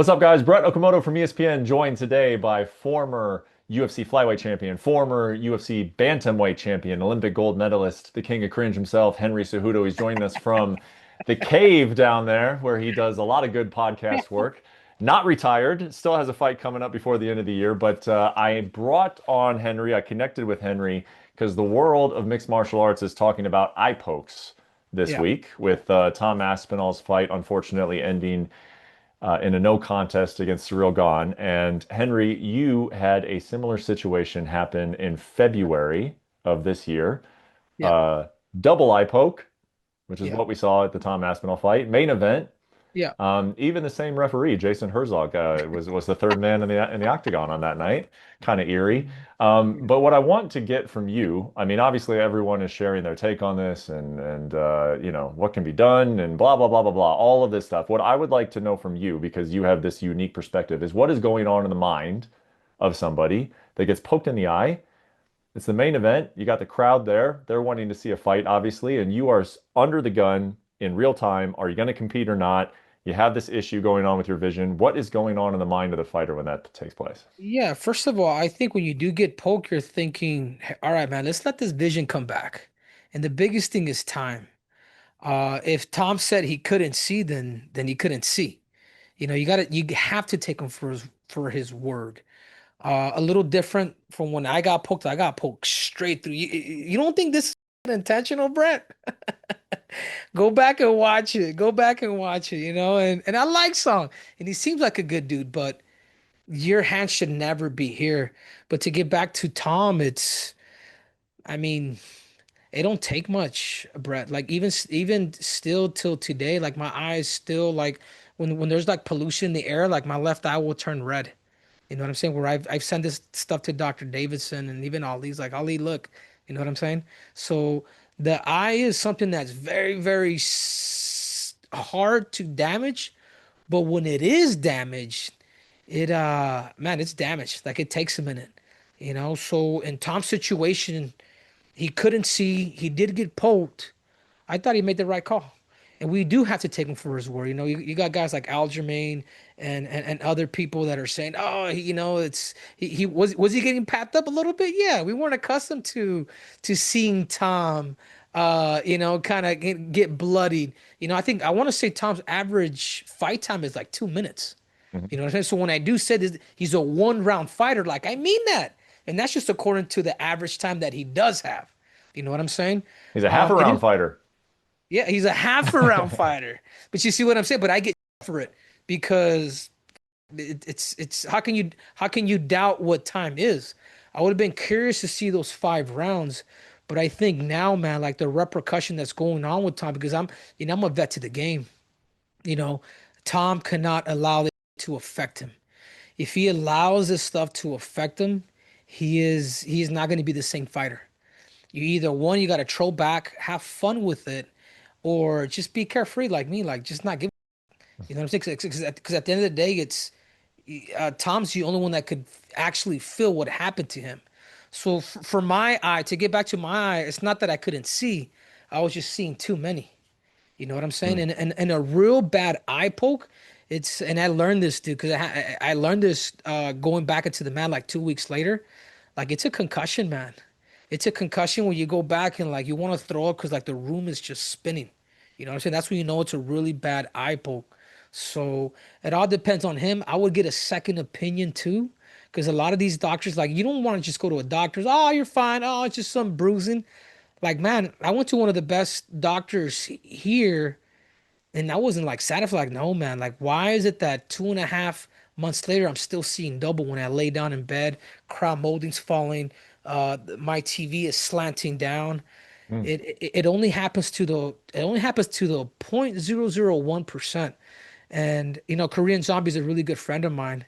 What's up, guys? Brett Okamoto from ESPN, joined today by former UFC flyweight champion, former UFC bantamweight champion, Olympic gold medalist, the king of cringe himself, Henry Cejudo. He's joining us from the cave down there, where he does a lot of good podcast work. Not retired, still has a fight coming up before the end of the year. But I brought on Henry. I connected with Henry because the world of mixed martial arts is talking about eye pokes this Yeah. week, with Tom Aspinall's fight unfortunately ending in a no contest against Ciryl Gane. And Henry, you had a similar situation happen in February of this year. Yeah. Uh, Double eye poke, which is Yeah. what we saw at the Tom Aspinall fight. Main event. Yeah. Even the same referee, Jason Herzog, was the third man in the octagon on that night. Kind of eerie. But what I want to get from you, I mean, obviously everyone is sharing their take on this and what can be done and blah blah blah blah blah, all of this stuff. What I would like to know from you, because you have this unique perspective, is what is going on in the mind of somebody that gets poked in the eye. It's the main event. You got the crowd there. They're wanting to see a fight, obviously, and you are under the gun in real time. Are you going to compete or not? You have this issue going on with your vision. What is going on in the mind of the fighter when that takes place? Yeah. First of all, I think when you do get poked, you're thinking, "Hey, all right, man, let's let this vision come back." And the biggest thing is time. If Tom said he couldn't see, then he couldn't see. You have to take him for his word. A little different from when I got poked. I got poked straight through. You don't think this is intentional, Brett? Go back and watch it. Go back and watch it, and I like Song, and he seems like a good dude, but your hand should never be here. But to get back to Tom, I mean, it don't take much, Brett. Like even still till today, like my eyes still like when there's like pollution in the air, like my left eye will turn red. You know what I'm saying? Where I've sent this stuff to Dr. Davidson and even Ali's like, Ali, look, you know what I'm saying? So the eye is something that's very, very hard to damage, but when it is damaged, man, it's damaged. Like it takes a minute, So in Tom's situation, he couldn't see, he did get poked. I thought he made the right call. And we do have to take him for his word. You got guys like Aljamain and other people that are saying, oh, he was he getting papped up a little bit? Yeah, we weren't accustomed to seeing Tom kind of get bloodied. I think I want to say Tom's average fight time is like 2 minutes. Mhm. You know what I'm saying? So when I do say this, he's a one round fighter, like I mean that. And that's just according to the average time that he does have. You know what I'm saying? He's a half a It round is fighter. yeah, he's a half a round fighter. But you see what I'm saying? But I get for it because it's how can you doubt what time is? I would have been curious to see those 5 rounds, but I think now, man, like the repercussion that's going on with Tom, because I'm a vet to the game. You know, Tom cannot allow it to affect him. If he allows this stuff to affect him, he is not going to be the same fighter. You either one, you got to troll back, have fun with it, or just be carefree like me, like just not give. You know what I'm saying? Because at the end of the day, it's Tom's the only one that could actually feel what happened to him. So for my eye, to get back to my eye, it's not that I couldn't see, I was just seeing too many. You know what I'm saying? Hmm. And a real bad eye poke, and I learned this, dude, because I learned this going back into the mat like 2 weeks later. Like it's a concussion, man. It's a concussion when you go back and like you want to throw up because like the room is just spinning. You know what I'm saying? That's when you know it's a really bad eye poke. So it all depends on him. I would get a second opinion too, because a lot of these doctors, like you don't want to just go to a doctor's, oh, you're fine. Oh, it's just some bruising. Like, man, I went to one of the best doctors here and I wasn't like satisfied. Like, no, man, like, why is it that 2.5 months later I'm still seeing double when I lay down in bed, crown molding's falling, my TV is slanting down. Hmm. It only happens to the 0.001%. And Korean Zombie is a really good friend of mine.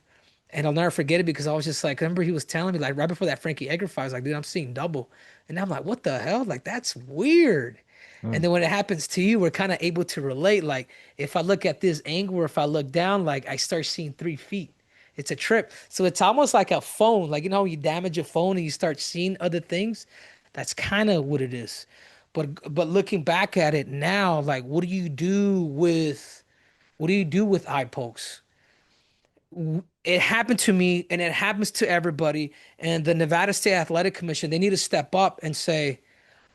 And I'll never forget it because I was just like, remember he was telling me like right before that Frankie Edgar fight, I was like, dude, I'm seeing double. And I'm like, what the hell? Like, that's weird. Hmm. And then when it happens to you, we're kind of able to relate. Like, if I look at this angle or if I look down, like I start seeing 3 feet. It's a trip. So it's almost like a phone. Like, how you damage a phone and you start seeing other things. That's kind of what it is. But looking back at it now, like what do you do with eye pokes? It happened to me and it happens to everybody. And the Nevada State Athletic Commission, they need to step up and say,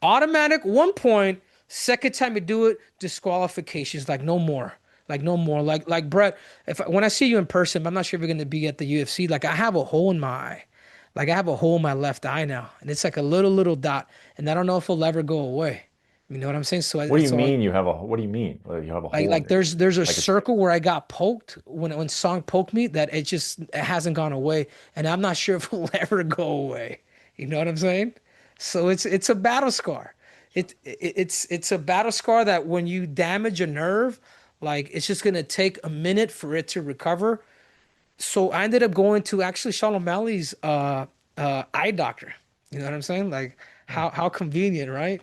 automatic 1 point. Second time you do it, disqualifications. Like no more. Like no more. Like Brett. If when I see you in person, I'm not sure if you're gonna be at the UFC. Like I have a hole in my eye. Like I have a hole in my left eye now, and it's like a little dot, and I don't know if it'll ever go away. You know what I'm saying? So What do you so mean you have a, what do you mean? You have a like hole in like your, there's a like it's, circle where I got poked when Song poked me that it hasn't gone away, and I'm not sure if it will ever go away. You know what I'm saying? So it's a battle scar. It's a battle scar that when you damage a nerve, like it's just gonna take a minute for it to recover. So I ended up going to actually Sean O'Malley's eye doctor. You know what I'm saying? Like how convenient, right?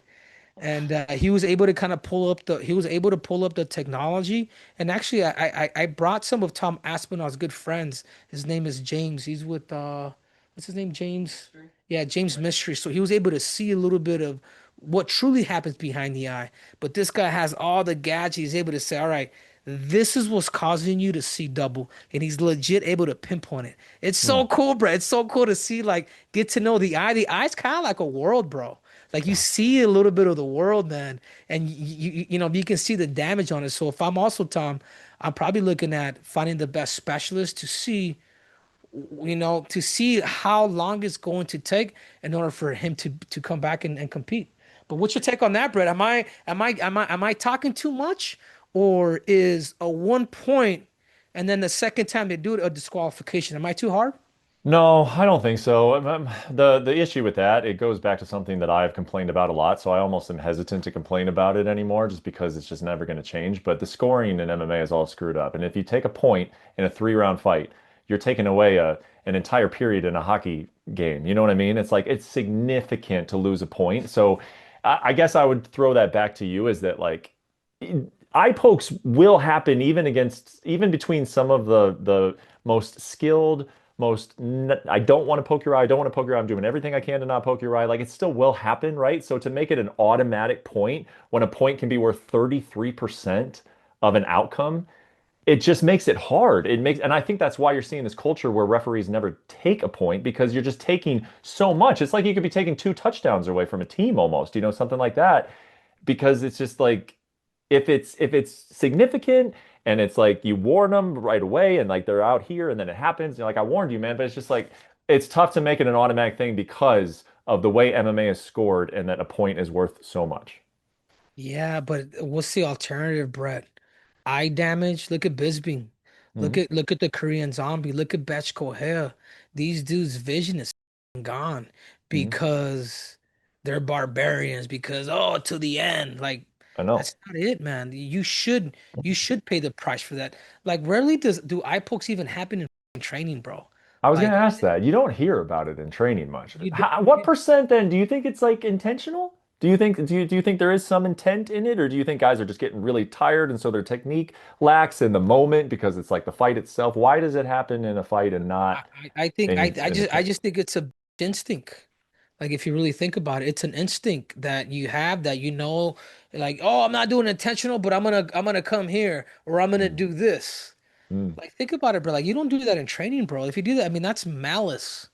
And he was able to kind of pull up the technology. And actually I brought some of Tom Aspinall's good friends. His name is James. He's with what's his name, James? Yeah, James Mystery. So he was able to see a little bit of what truly happens behind the eye. But this guy has all the gadgets. He's able to say, all right, this is what's causing you to see double, and he's legit able to pinpoint it. It's hmm. so cool, bro. It's so cool to see, like, get to know the eye. The eye's kind of like a world, bro. Like you see a little bit of the world, man, and you can see the damage on it. So if I'm also Tom, I'm probably looking at finding the best specialist to see, to see how long it's going to take in order for him to come back and compete. But what's your take on that, Brett? Am I talking too much, or is a 1 point and then the second time they do it a disqualification? Am I too hard? No, I don't think so. The issue with that, it goes back to something that I've complained about a lot, so I almost am hesitant to complain about it anymore just because it's just never going to change. But the scoring in MMA is all screwed up. And if you take a point in a three-round fight, you're taking away an entire period in a hockey game. You know what I mean? It's like it's significant to lose a point. So I guess I would throw that back to you is that like eye pokes will happen even between some of the most skilled I don't want to poke your eye. I don't want to poke your eye. I'm doing everything I can to not poke your eye. Like it still will happen, right? So to make it an automatic point when a point can be worth 33% of an outcome, it just makes it hard. And I think that's why you're seeing this culture where referees never take a point because you're just taking so much. It's like you could be taking two touchdowns away from a team almost, something like that. Because it's just like if it's significant and it's like you warn them right away and like they're out here and then it happens, you're like, I warned you, man. But it's just like it's tough to make it an automatic thing because of the way MMA is scored and that a point is worth so much. Yeah, but what's the alternative, Brett? Eye damage. Look at Bisbee. Hmm. Look at the Korean Zombie. Look at Betch Kohea. These dudes' vision is gone Hmm. because they're barbarians. Because oh, to the end, like I know. that's not it, man. You should pay the price for that. Like rarely do eye pokes even happen in training, bro. I was going Like to ask that. You don't hear about it in training much. you What don't. percent then do you think it's like intentional? Do you think there is some intent in it, or do you think guys are just getting really tired and so their technique lacks in the moment because it's like the fight itself? Why does it happen in a fight and not I think in the I training? just think it's a instinct. Like if you really think about it, it's an instinct that you have that like, oh, I'm not doing intentional, but I'm gonna come here or I'm gonna do this. Mm. Like think about it, bro. Like you don't do that in training, bro. If you do that, I mean that's malice.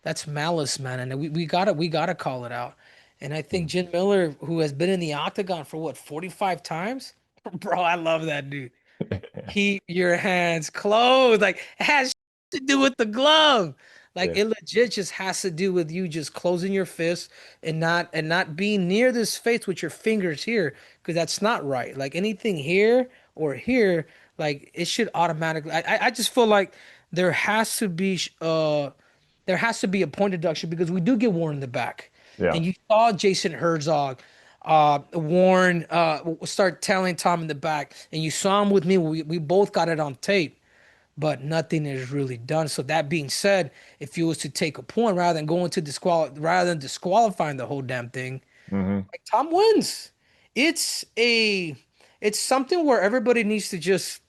That's malice, man. And we gotta call it out. And I think Mm. Jim Miller, who has been in the octagon for what, 45 times? Bro, I love that dude. Keep your hands closed. Like it has to do with the glove. Like Yeah. it legit just has to do with you just closing your fist and not being near this face with your fingers here, because that's not right. Like anything here or here, like it should automatically. I just feel like there has to be there has to be a point deduction because we do get Warren in the back. Yeah. And you saw Jason Herzog, Warren start telling Tom in the back, and you saw him with me. We both got it on tape, but nothing is really done. So that being said, if you was to take a point rather than disqualifying the whole damn thing, Hmm. like Tom wins. It's a it's something where everybody needs to just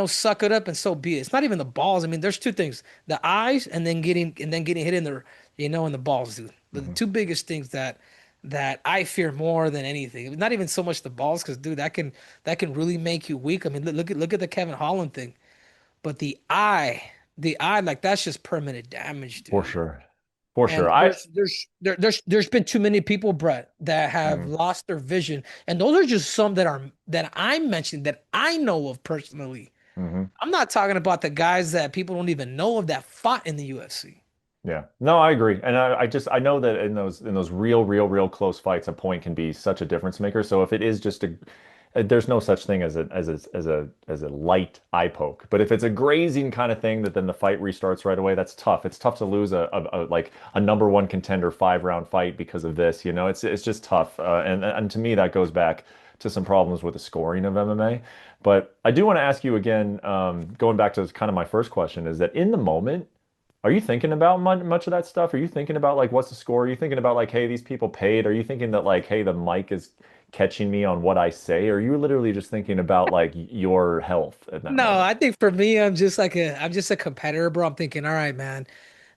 suck it up and so be it. It's not even the balls. I mean, there's two things: the eyes and then getting hit in the in the balls, dude. The Hmm. two biggest things that I fear more than anything. Not even so much the balls, because dude, that can really make you weak. I mean, look at the Kevin Holland thing. But the eye. the eye, like that's just permanent damage, For dude. sure. For sure. And I there's been too many people, Brett, that have Mhm, lost their vision, and those are just some that I'm mentioning that I know of personally. mhm. I'm not talking about the guys that people don't even know of that fought in the UFC. Yeah. No, I agree. And I know that in those real close fights, a point can be such a difference maker. So if it is just there's no such thing as a light eye poke. But if it's a grazing kind of thing that then the fight restarts right away, that's tough. It's tough to lose like a number one contender 5 round fight because of this. It's just tough. And to me that goes back to some problems with the scoring of MMA. But I do want to ask you again, going back to kind of my first question, is that in the moment, are you thinking about much of that stuff? Are you thinking about like what's the score? Are you thinking about like, hey, these people paid? Are you thinking that like, hey, the mic is catching me on what I say? Or are you literally just thinking about like your health in that No, moment? I think for me, I'm just a competitor, bro. I'm thinking, all right, man,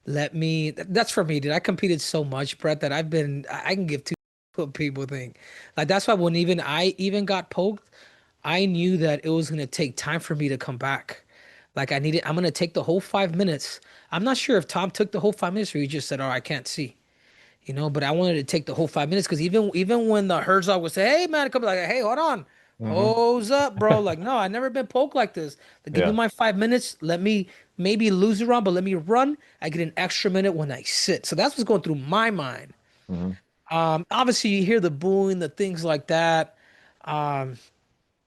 that's for me, dude. I competed so much, Brett, that I can give two what people think. Like that's why when even I even got poked, I knew that it was gonna take time for me to come back. I'm gonna take the whole 5 minutes. I'm not sure if Tom took the whole 5 minutes or he just said, oh, I can't see. But I wanted to take the whole 5 minutes because even when the Herzog would say, "Hey man," come like, "Hey, hold on, Hmm. hose up, bro." Like, no, I never been poked like this. Like, give me Yeah. my 5 minutes. Let me maybe lose the round, but let me run. I get an extra minute when I sit. So that's what's going through my mind. Hmm. Obviously, you hear the booing, the things like that. I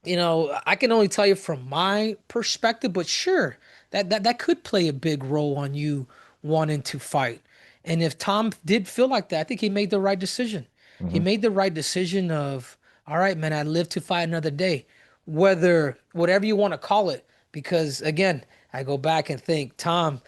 can only tell you from my perspective, but sure, that could play a big role on you wanting to fight. And if Tom did feel like that, I think he made the right decision. He Hmm. made the right decision of, all right, man, I live to fight another day, whether whatever you want to call it. Because again, I go back and think Tom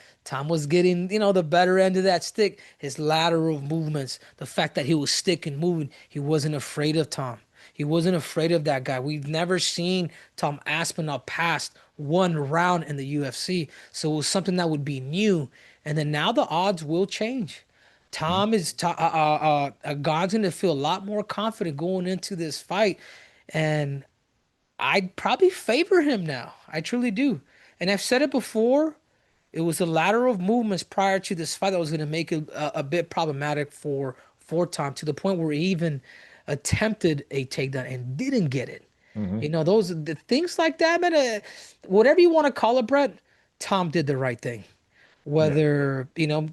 was getting, the better end of that stick. His lateral movements, the fact that he was stick and moving, he wasn't afraid of Tom. He wasn't afraid of that guy. We've never seen Tom Aspinall pass 1 round in the UFC. So it was something that would be new. And then now the odds will change. God's going to feel a lot more confident going into this fight. And I'd probably favor him now. I truly do. And I've said it before. It was the lateral movements prior to this fight that was going to make it a bit problematic for Tom to the point where he even attempted a takedown and didn't get it. Hmm. Those the things like that, man. Whatever you want to call it, Brett, Tom did the right thing. Yeah. Whether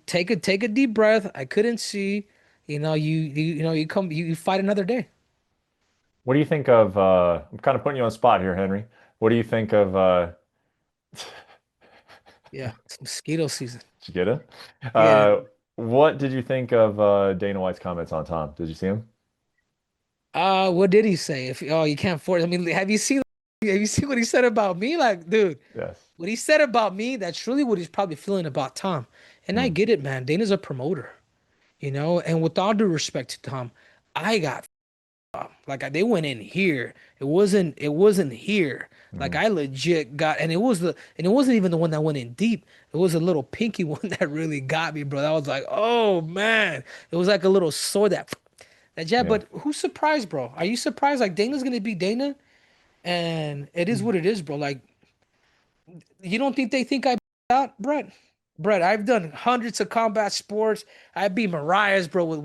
take a deep breath. I couldn't see. You fight another day. What do you think of I'm kind of putting you on the spot here, Henry. What do you think of Yeah, it's mosquito season. did you get it? Yeah. What did you think of Dana White's comments on Tom? Did you see him? What did he say? If you can't force, I mean, have you seen what he said about me? Like, dude, Yes. what he said about me, that's really what he's probably feeling about Tom. And I Mm. get it, man. Dana's a promoter, and with all due respect to Tom, I got like they went in here. It wasn't here. Like Mhm. I legit got, and it wasn't even the one that went in deep. It was a little pinky one that really got me, bro. I was like, oh man, it was like a little sword that jab. Yeah. But who's surprised, bro? Are you surprised? Like Dana's gonna be Dana, and it is what it is, bro. Like you don't think they think I out, Brett? Brett, I've done hundreds of combat sports. I beat Mariah's, bro, with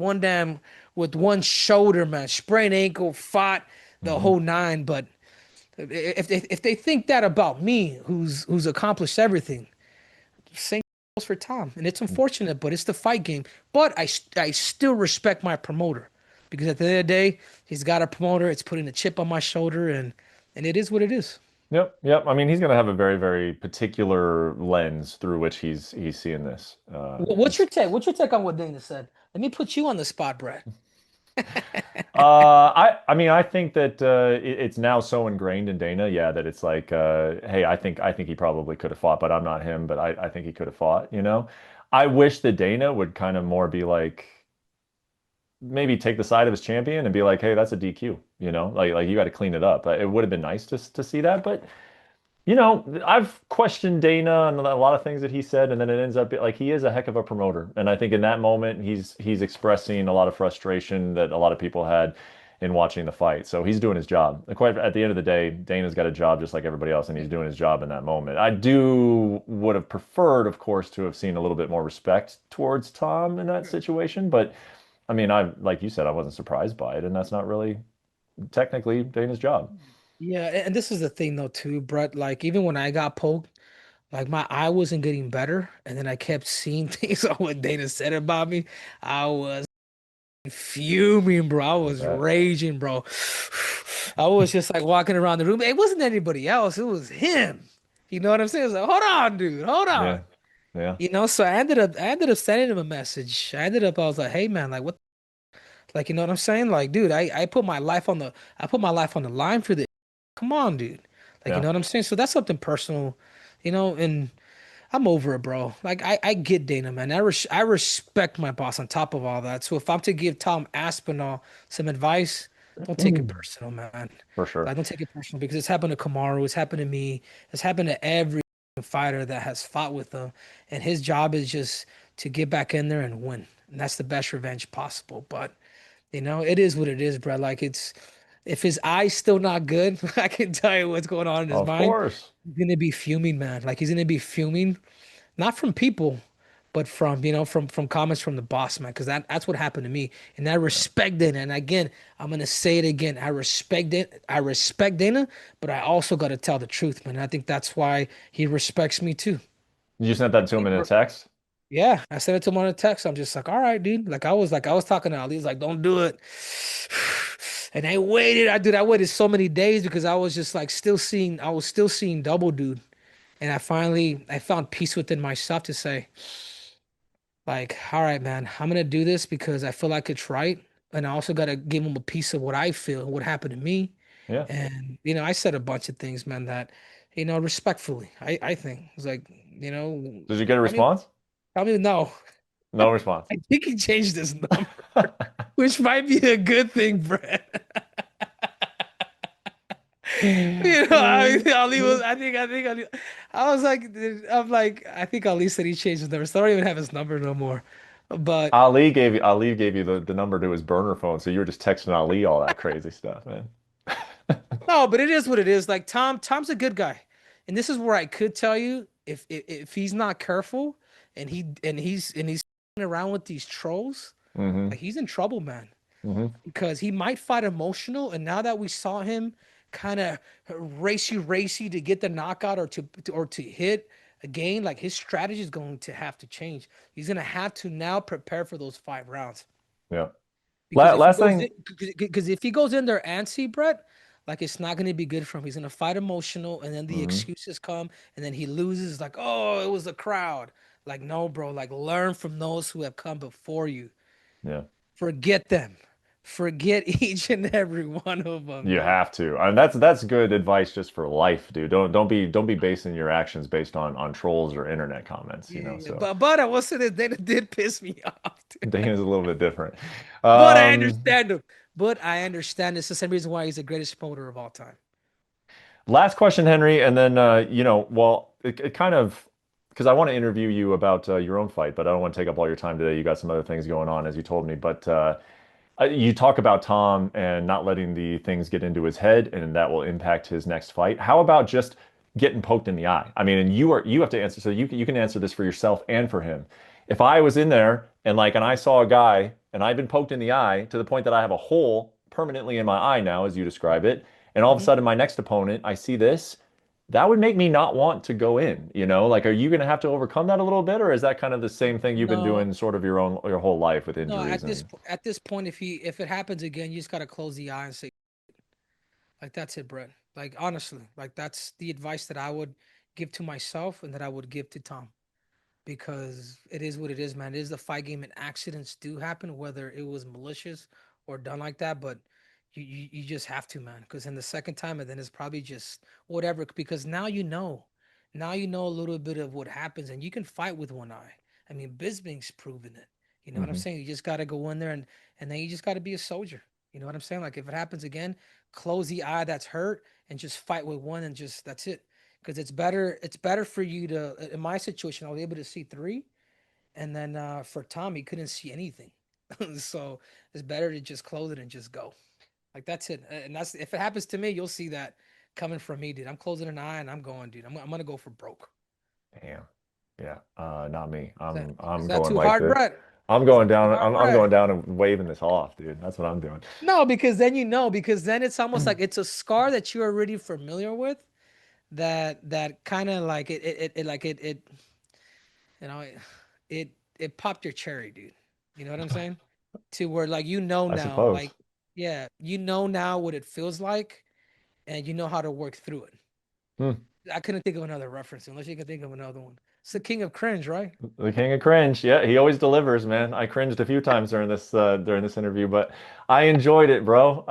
one shoulder, man, sprained ankle, fought the Hmm. whole nine. But if they think that about me, who's accomplished everything, same goes for Tom. And it's unfortunate, but it's the fight game. But I still respect my promoter because at the end of the day, he's got a promoter. It's putting a chip on my shoulder, and it is what it is. Yep, yep. I mean, he's going to have a very particular lens through which he's seeing this. What's your take? What's your take on what Dana said? Let me put you on the spot, Brett. I mean, I think that it's now so ingrained in Dana, yeah, that it's like, hey, I think he probably could have fought, but I'm not him, but I think he could have fought, you know? I wish that Dana would kind of more be like, maybe take the side of his champion and be like, hey, that's a DQ, like you got to clean it up. It would have been nice to see that, but I've questioned Dana and a lot of things that he said, and then it ends up like he is a heck of a promoter. And I think in that moment, he's expressing a lot of frustration that a lot of people had. in watching the fight. So he's doing his job. Quite at the end of the day, Dana's got a job just like everybody else, and he's doing his job in that moment. I do would have preferred, of course, to have seen a little bit more respect towards Tom in that situation. But I mean, I like you said, I wasn't surprised by it, and that's not really technically Dana's job. Yeah, and this is the thing though too, Brett. Like even when I got poked, like my eye wasn't getting better, and then I kept seeing things on what Dana said about me. I was fuming, bro. I I was bet. raging, bro. I was just like walking around the room. It wasn't anybody else. It was him. You know what I'm saying? I was like, hold on, dude, hold on. Yeah. Yeah. So I ended up sending him a message. I was like, hey man, like what, like, you know what I'm saying? Like, dude, I put my life on the line for this. Come on, dude. Like, you Yeah. know what I'm saying? So that's something personal, and I'm over it, bro. Like I get Dana, man. I respect my boss on top of all that. So if I'm to give Tom Aspinall some advice, don't take it Mm. personal, man. For sure. Like don't take it personal because it's happened to Kamaru, it's happened to me, it's happened to every fighter that has fought with him, and his job is just to get back in there and win. And that's the best revenge possible. But it is what it is, bro. Like it's if his eye's still not good, I can tell you what's going on in his Of mind. course. He's gonna be fuming, man. Like he's gonna be fuming not from people, but from comments from the boss, man. Because that's what happened to me, and I Yeah. respect Dana. And again, I'm gonna say it again. I respect it. I respect Dana, but I also got to tell the truth, man. And I think that's why he respects me too. You sent that Like, to him in a text? yeah, I sent it to him on a text. I'm just like, all right, dude. Like I was talking to Ali. He's like, don't do it. And I waited. I waited so many days because I was just like I was still seeing double, dude. And I found peace within myself to say, like, all right, man, I'm gonna do this because I feel like it's right. And I also gotta give him a piece of what I feel, what happened to me. Yeah. And, I said a bunch of things, man, that, respectfully, I think it's like, Did you get a I mean, response? no, No response. I think he changed his number, which might be a good thing, Brett. Ali was, I think Ali, I was like, I think Ali said he changed his number, so I don't even have his number no more. But Ali gave you the number to his burner phone, so you were just texting Ali all that crazy stuff, man. no, but it is what it is. Like Tom's a good guy, and this is where I could tell you if he's not careful and he's around with these trolls, Hmm. like he's in trouble, man. Hmm. Because he might fight emotional, and now that we saw him kind of racy to get the knockout or to hit again, like his strategy is going to have to change. He's gonna have to now prepare for those 5 rounds. Yeah. Because if he Last goes in, thing. because if he goes in there antsy, Brett, like it's not going to be good for him. He's going to fight emotional, and then the Hmm. excuses come, and then he loses. Like, oh, it was the crowd. Like, no, bro. Like, learn from those who have come before you. Yeah. Forget them. Forget each and every one of them, You dude. have to. And that's good advice just for life, dude. Don't be basing your actions based on trolls or internet comments, Yeah, yeah. so But I will say that they did piss me off, dude. Dana's a little bit different. But I Um, understand him. But I understand it's the same reason why he's the greatest promoter of all time. Last question, Henry, and then well, it kind of because I want to interview you about your own fight, but I don't want to take up all your time today. You got some other things going on, as you told me. But you talk about Tom and not letting the things get into his head, and that will impact his next fight. How about just getting poked in the eye? I mean, and you have to answer, so you can answer this for yourself and for him. If I was in there and I saw a guy and I've been poked in the eye to the point that I have a hole permanently in my eye now, as you describe it, and all of a Mhm. sudden my next opponent, I see this. That would make me not want to go in, Like, are you going to have to overcome that a little bit, or is that kind of the same thing you've been No, doing sort of your whole life with no. injuries At and this point, if it happens again, you just gotta close the eye and say, like, that's it, Brett. Like honestly, like that's the advice that I would give to myself and that I would give to Tom. Because it is what it is, man. It is the fight game, and accidents do happen, whether it was malicious or done like that. But you just have to, man. Because in the second time, and then it's probably just whatever. Because now you know a little bit of what happens, and you can fight with one eye. I mean, Bisping's proven it. You know what I'm hmm. saying? You just got to go in there and then you just got to be a soldier. You know what I'm saying? Like if it happens again, close the eye that's hurt and just fight with one and just that's it because it's better for you to in my situation I was able to see three and then for Tom he couldn't see anything so it's better to just close it and just go. Like that's it. And that's if it happens to me, you'll see that coming from me, dude. I'm closing an eye and I'm going, dude. I'm gonna go for broke. Damn. Yeah. Not me. Is I'm that going too like hard, this. Brett? I'm Is going that too down. hard, I'm going Brett? down and waving this off, dude. That's what I'm doing. No, because then you know, because then it's almost like it's a scar that you're already familiar with. That kind of like it you know it it popped your cherry, dude. You know what I'm saying? To where like you know I now, suppose. like yeah, you know now what it feels like, and you know how to work through it. Hmm. I couldn't think of another reference unless you can think of another one. It's the king of cringe, right? The king of cringe. Yeah, he always delivers, man. I cringed a few times during this interview, but I enjoyed it, bro.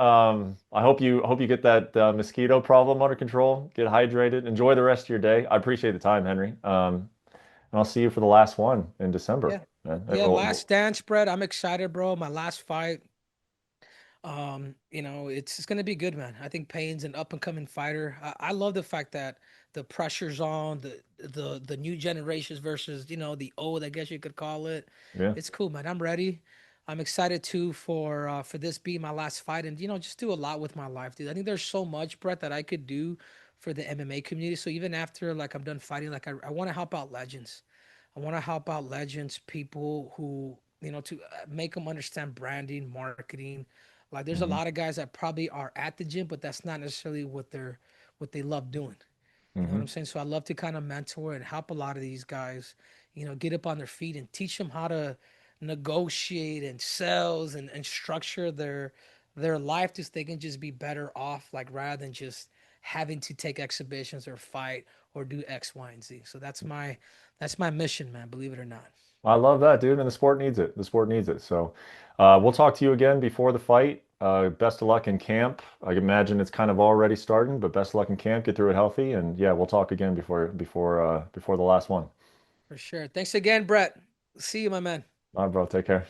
I hope you get that mosquito problem under control. Get hydrated. Enjoy the rest of your day. I appreciate the time, Henry. And I'll see you for the last one in December, Yeah. man. Yeah, last dance, Brett. I'm excited, bro. My last fight. It's gonna be good, man. I think Payne's an up and coming fighter. I love the fact that the pressure's on the new generations versus the old, I guess you could call it. Yeah. It's cool, man. I'm ready. I'm excited too for this being my last fight and just do a lot with my life, dude. I think there's so much, Brett, that I could do for the MMA community. So even after like I'm done fighting, like I want to help out legends. I want to help out legends, people who to make them understand branding, marketing, like there's a Hmm. lot of guys that probably are at the gym, but that's not necessarily what they love doing. You know what I'm Hmm. saying? So I love to kind of mentor and help a lot of these guys, get up on their feet and teach them how to negotiate and sales and structure their life just they can just be better off, like rather than just having to take exhibitions or fight or do X, Y, and Z. So that's my mission, man, believe it or not. I love that, dude, and the sport needs it. The sport needs it. So, we'll talk to you again before the fight. Best of luck in camp. I imagine it's kind of already starting, but best of luck in camp. Get through it healthy, and yeah, we'll talk again before the last one. For sure. Thanks again, Brett. See you, my man. All right, bro. Take care.